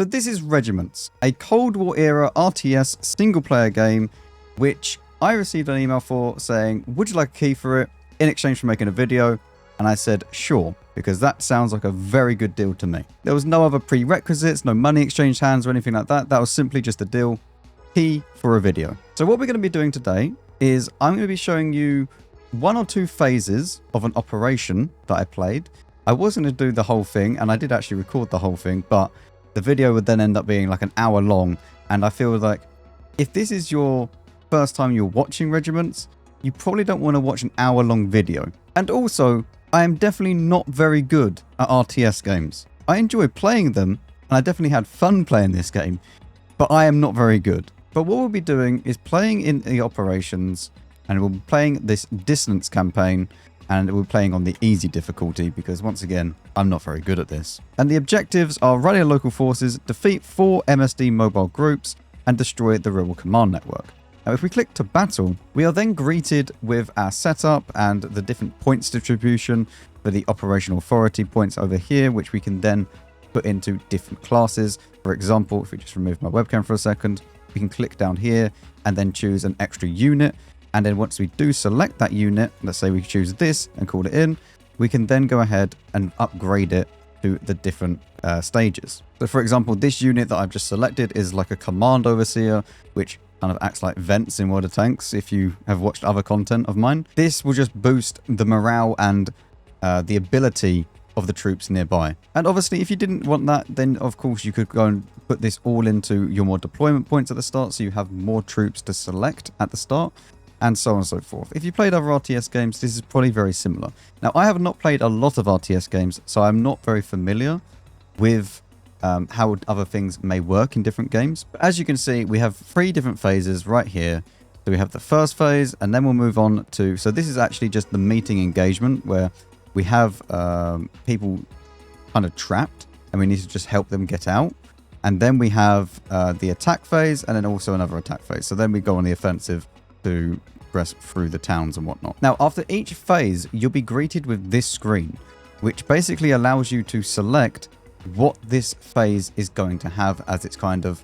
So this is Regiments, a Cold War era RTS single player game, which I received an email for saying, would you like a key for it in exchange for making a video? And I said, sure, because that sounds like a very good deal to me. There was no other prerequisites, no money exchanged hands or anything like that. That was simply just a deal, key for a video. So what we're going to be doing today is I'm going to be showing you 1 or 2 phases of an operation that I played. I was going to do the whole thing, and I did actually record the whole thing, but the video would then end up being like an hour long. And I feel like if this is your first time you're watching Regiments, you probably don't want to watch an hour-long video. And also, I am definitely not very good at RTS games. I enjoy playing them, and I definitely had fun playing this game, but I am not very good. But what we'll be doing is playing in the operations, and we'll be playing this distance campaign, and we're playing on the easy difficulty because, once again, I'm not very good at this. And the objectives are rally local forces, defeat 4 MSD mobile groups, and destroy the rebel command network. Now, if we click to battle, we are then greeted with our setup and the different points distribution for the operational authority points over here, which we can then put into different classes. For example, if we just remove my webcam for a second, we can click down here and then choose an extra unit. And then once we do select that unit, let's say we choose this and call it in, we can then go ahead and upgrade it to the different stages. So for example, this unit that I've just selected is like a command overseer, which kind of acts like vents in World of Tanks if you have watched other content of mine. This will just boost the morale and the ability of the troops nearby. And obviously, if you didn't want that, then of course you could go and put this all into your more deployment points at the start, so you have more troops to select at the start, and so on and so forth. If you played other RTS games, this is probably very similar. Now, I have not played a lot of RTS games, so I'm not very familiar with how other things may work in different games. But as you can see, we have 3 different phases right here. So we have the first phase, and then we'll move on to... So this is actually just the meeting engagement, where we have people kind of trapped, and we need to just help them get out. And then we have the attack phase, and then also another attack phase. So then we go on the offensive to progress through the towns and whatnot. Now, after each phase, you'll be greeted with this screen, which basically allows you to select what this phase is going to have as its kind of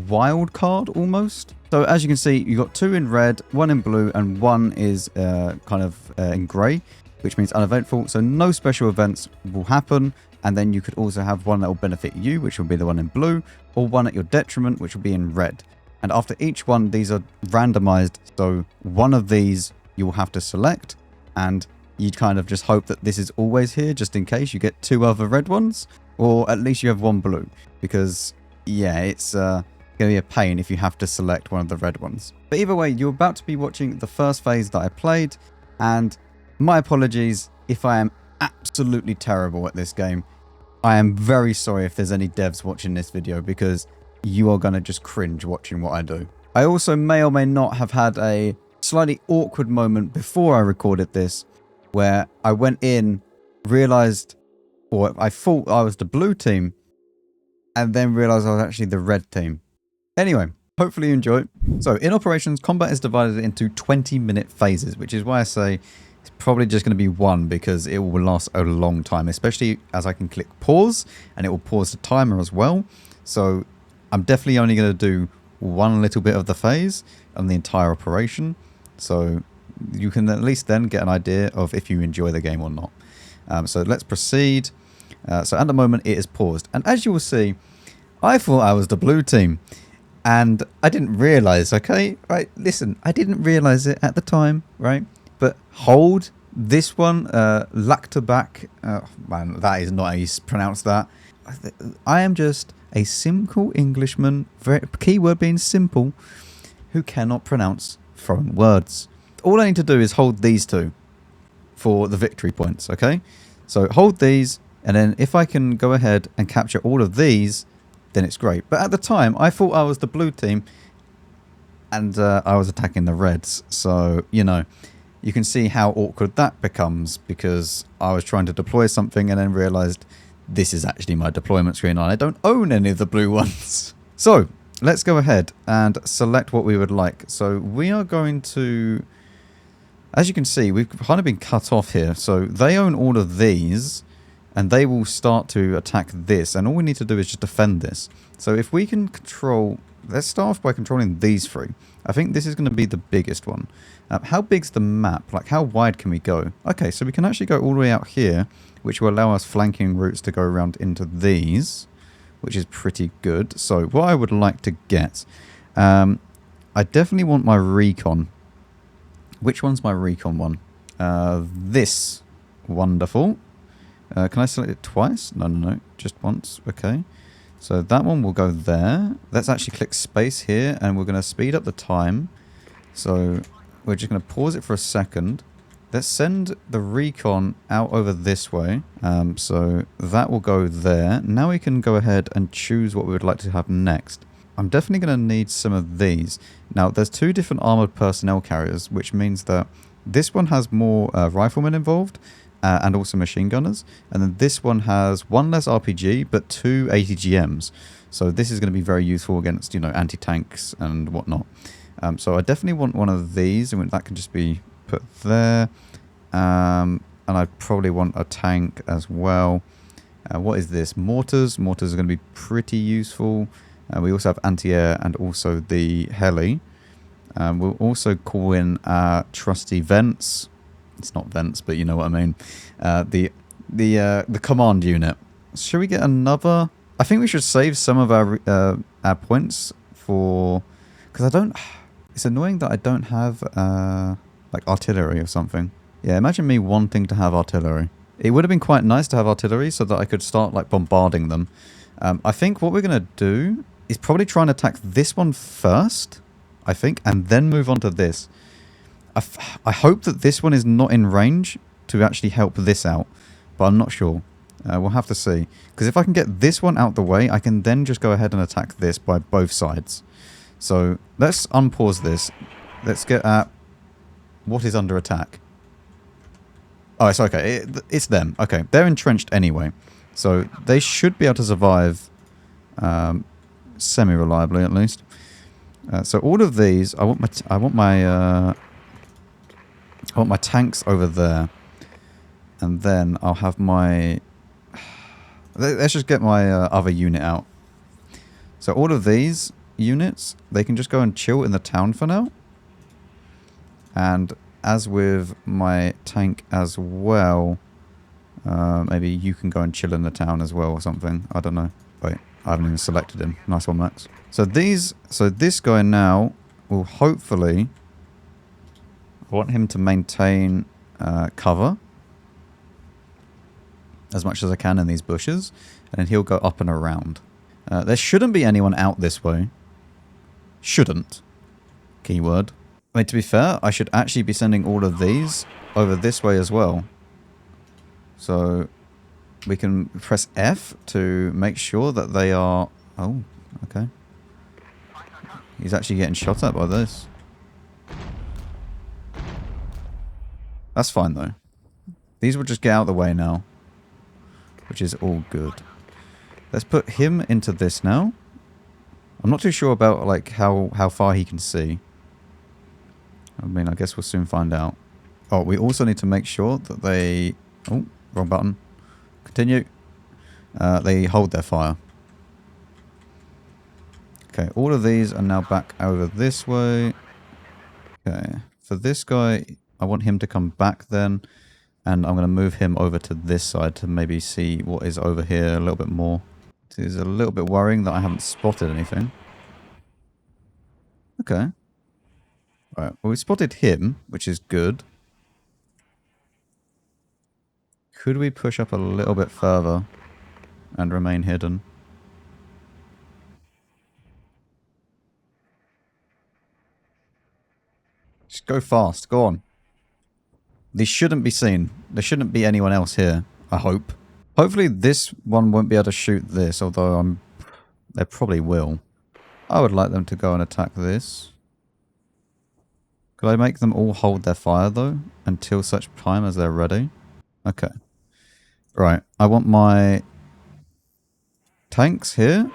wild card almost. So as you can see, you've got 2 in red, 1 in blue, and 1 is kind of in grey, which means uneventful. So no special events will happen. And then you could also have 1 that will benefit you, which will be the one in blue, or 1 at your detriment, which will be in red. And after each one, these are randomized. So one of these you will have to select, and you kind of just hope that this is always here, just in case you get 2 other red ones, or at least you have 1 blue, because yeah, it's going to be a pain if you have to select one of the red ones. But either way, you're about to be watching the first phase that I played, and my apologies if I am absolutely terrible at this game. I am very sorry if there's any devs watching this video, because you are going to just cringe watching what I do. I also may or may not have had a slightly awkward moment before I recorded this, where I went in, realized, or I thought I was the blue team, and then realized I was actually the red team. Anyway, hopefully you enjoy it. So in operations, combat is divided into 20-minute phases, which is why I say it's probably just going to be 1, because it will last a long time, especially as I can click pause, and it will pause the timer as well. So I'm definitely only going to do 1 little bit of the phase on the entire operation, so you can at least then get an idea of if you enjoy the game or not. So let's proceed. So at the moment it is paused, and as you will see, I thought I was the blue team, and I didn't realize. Okay, right, listen, I didn't realize it at the time, right? But hold this one, Lactabac. Man, that is not how you pronounce that. I am just a simple Englishman, keyword being simple, who cannot pronounce foreign words. All I need to do is hold these 2 for the victory points, okay? So hold these, and then if I can go ahead and capture all of these, then it's great. But at the time, I thought I was the blue team, and I was attacking the reds. So, you know, you can see how awkward that becomes, because I was trying to deploy something and then realized this is actually my deployment screen, and I don't own any of the blue ones. So let's go ahead and select what we would like. So we are going to, as you can see, we've kind of been cut off here. So they own all of these, and they will start to attack this, and all we need to do is just defend this. So if we can control... Let's start off by controlling these three. I think this is going to be the biggest one. How big's the map? Like, how wide can we go? Okay, so we can actually go all the way out here, which will allow us flanking routes to go around into these, which is pretty good. So what I would like to get... I definitely want my recon. Which one's my recon one? This. Wonderful. Can I select it twice? No. Just once. Okay. So that one will go there. Let's actually click space here, and we're going to speed up the time. So we're just going to pause it for a second. Let's send the recon out over this way. So that will go there. Now we can go ahead and choose what we would like to have next. I'm definitely going to need some of these. Now, there's two different armored personnel carriers, which means that this one has more riflemen involved and also machine gunners. And then this one has one less RPG, but two ATGMs. So this is going to be very useful against, you know, anti-tanks and whatnot. So I definitely want one of these, and that can just be put there. And I probably want a tank as well. What is this? Mortars. Mortars are going to be pretty useful. We also have anti-air and also the heli. We'll also call in our trusty vents. It's not vents, but you know what I mean. The command unit. Should we get another? I think we should save some of our points for, because I don't. It's annoying that I don't have like artillery or something. Yeah, imagine me wanting to have artillery. It would have been quite nice to have artillery so that I could start like bombarding them. I think what we're gonna do is probably try and attack this one first, I think, and then move on to this. I hope that this one is not in range to actually help this out, but I'm not sure. We'll have to see. Because if I can get this one out the way, I can then just go ahead and attack this by both sides. So let's unpause this. Let's get at what is under attack. Oh, it's okay. It's them. Okay, they're entrenched anyway. So they should be able to survive semi-reliably at least. So all of these, I want my tanks over there, and then I'll have my. Let's just get my other unit out. So all of these units, they can just go and chill in the town for now. And as with my tank as well, maybe you can go and chill in the town as well or something. I don't know. Wait, I haven't even selected him. Nice one, Max. So this guy now will hopefully... I want him to maintain cover as much as I can in these bushes, and then he'll go up and around. There shouldn't be anyone out this way. Shouldn't. Keyword. I mean, to be fair, I should actually be sending all of these over this way as well. So we can press F to make sure that they are... Oh, okay. He's actually getting shot at by this. That's fine, though. These will just get out of the way now, which is all good. Let's put him into this now. I'm not too sure about like how far he can see. I mean, I guess we'll soon find out. Oh, we also need to make sure that they... Oh, wrong button. Continue. They hold their fire. Okay, all of these are now back over this way. Okay, for this guy, I want him to come back then. And I'm going to move him over to this side to maybe see what is over here a little bit more. It is a little bit worrying that I haven't spotted anything. Okay. Right, well, we spotted him, which is good. Could we push up a little bit further and remain hidden? Just go fast. Go on. These shouldn't be seen. There shouldn't be anyone else here, I hope. Hopefully this one won't be able to shoot this, although they probably will. I would like them to go and attack this. Could I make them all hold their fire, though, until such time as they're ready? Okay. Right. I want my tanks here.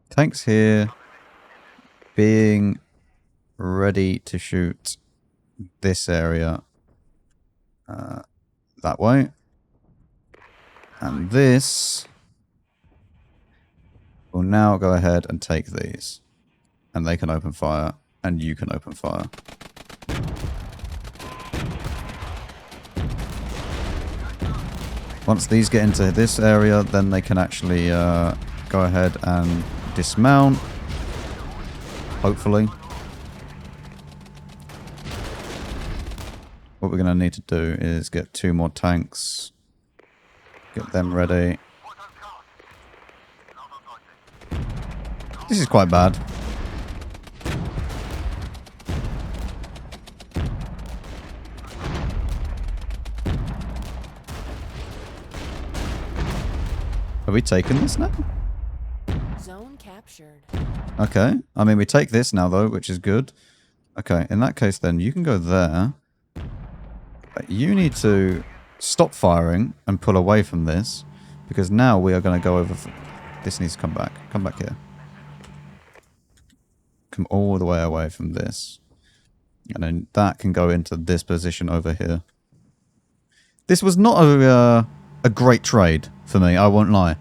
Tanks here being ready to shoot this area That way. And this will now go ahead and take these. And they can open fire. And you can open fire. Once these get into this area, then they can actually go ahead and dismount. Hopefully. What we're going to need to do is get 2 more tanks. Get them ready. This is quite bad. Are we taking this now? Zone captured. Okay. I mean, we take this now, though, which is good. Okay, in that case, then, you can go there. But you need to stop firing and pull away from this. Because now we are going to go over... This needs to come back. Come back here. Come all the way away from this. And then that can go into this position over here. This was not a great trade for me, I won't lie.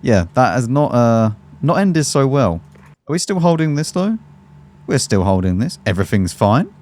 Yeah, that has not ended so well. Are we still holding this, though? We're still holding this. Everything's fine.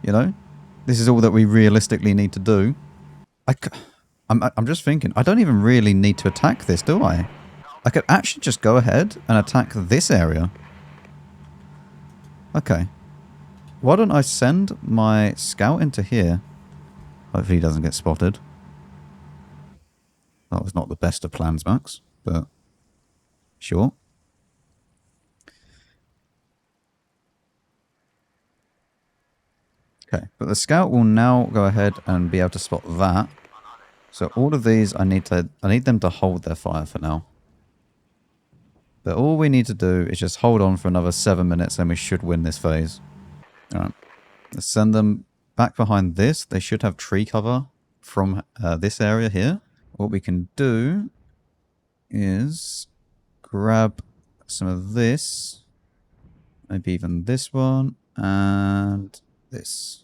You know? This is all that we realistically need to do. I'm just thinking, I don't even really need to attack this, do I? I could actually just go ahead and attack this area. Okay. Why don't I send my scout into here? Hopefully he doesn't get spotted. That was not the best of plans, Max, but sure. Okay, but the scout will now go ahead and be able to spot that. So all of these, I need them to hold their fire for now. But all we need to do is just hold on for another 7 minutes and we should win this phase. Alright, let's send them back behind this. They should have tree cover from this area here. What we can do is grab some of this. Maybe even this one. And this.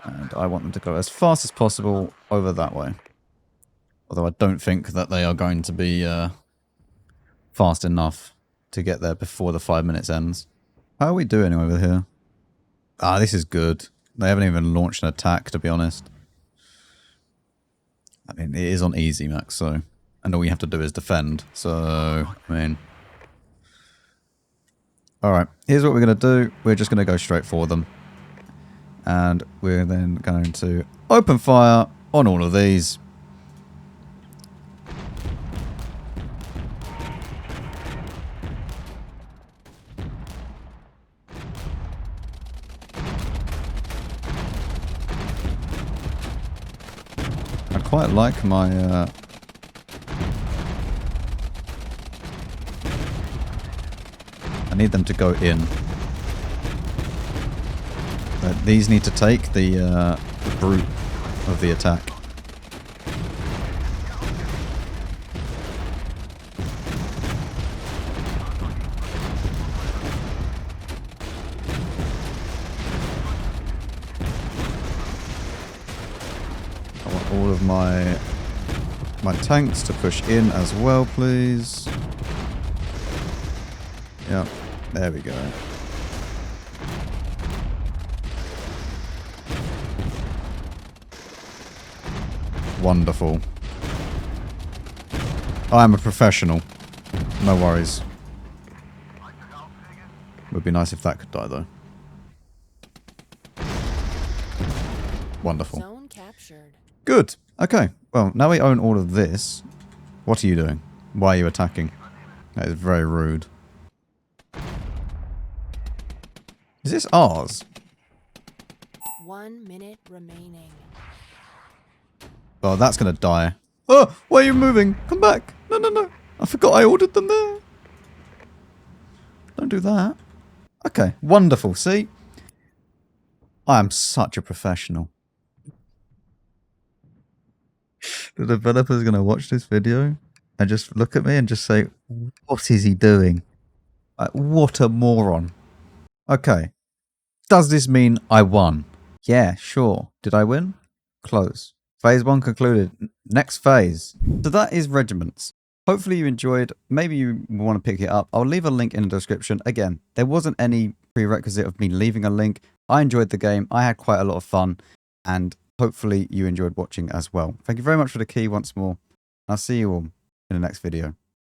And I want them to go as fast as possible over that way. Although I don't think that they are going to be fast enough to get there before the 5 minutes ends. How are we doing over here? Ah, this is good. They haven't even launched an attack, to be honest. I mean, it is on easy, Max, so... And all we have to do is defend, so... I mean... Alright, here's what we're going to do. We're just going to go straight for them. And we're then going to open fire on all of these. I quite like my... I need them to go in. But these need to take the brute of the attack. I want all of my tanks to push in as well, please. Yep, there we go. Wonderful. I'm a professional. No worries. Would be nice if that could die, though. Wonderful. Zone captured. Good. Okay. Well, now we own all of this. What are you doing? Why are you attacking? That is very rude. Is this ours? 1 minute remaining. Oh, that's going to die. Oh, why are you moving? Come back. No, no, no. I forgot I ordered them there. Don't do that. Okay, wonderful. See? I am such a professional. The developer's going to watch this video and just look at me and just say, what is he doing? What a moron. Okay. Does this mean I won? Yeah, sure. Did I win? Close. Phase 1 concluded. Next phase. So that is Regiments. Hopefully you enjoyed. Maybe you want to pick it up. I'll leave a link in the description. Again, there wasn't any prerequisite of me leaving a link. I enjoyed the game. I had quite a lot of fun. And hopefully you enjoyed watching as well. Thank you very much for the key once more. I'll see you all in the next video.